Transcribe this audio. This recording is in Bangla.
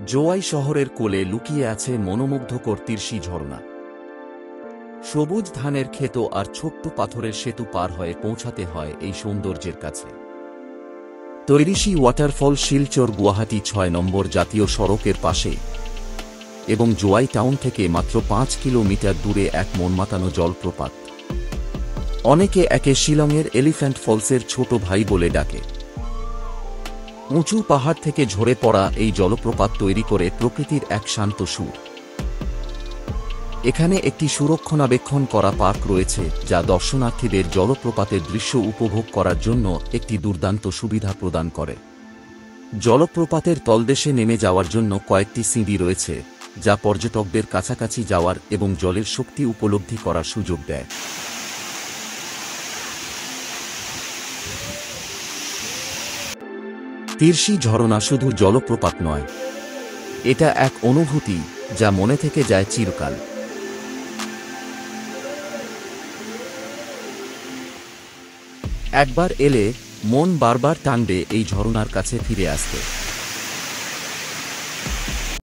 জোয়াই শহরের কোলে লুকিয়ে আছে মনোমুগ্ধকর তিরশি ঝর্ণা। সবুজ ধানের ক্ষেত আর ছোট্ট পাথরের সেতু পার হয়ে পৌঁছাতে হয় এই সৌন্দর্যের কাছে। তৈরিশি ওয়াটারফল শিলচর গুয়াহাটি ৬ নম্বর জাতীয় সড়কের পাশে এবং জোয়াই টাউন থেকে মাত্র ৫ কিলোমিটার দূরে এক মনমাতানো জলপ্রপাত। অনেকে একে শিলংয়ের এলিফ্যান্ট ফলসের ছোট ভাই বলে ডাকে। উঁচু পাহাড় থেকে ঝরে পড়া এই জলপ্রপাত তৈরি করে প্রকৃতির এক শান্ত সুর। এখানে একটি সুরক্ষণাবেক্ষণ করা পার্ক রয়েছে, যা দর্শনার্থীদের জলপ্রপাতের দৃশ্য উপভোগ করার জন্য একটি দুর্দান্ত সুবিধা প্রদান করে। জলপ্রপাতের তলদেশে নেমে যাওয়ার জন্য কয়েকটি সিঁড়ি রয়েছে, যা পর্যটকদের কাছাকাছি যাওয়ার এবং জলের শক্তি উপলব্ধি করার সুযোগ দেয়। তিরশি ঝরনা শুধু জলপ্রপাত নয়, এটা এক অনুভূতি যা মনে থেকে যায় চিরকাল। একবার এলে মন বারবার টানবে এই ঝরনার কাছে ফিরে আসতে।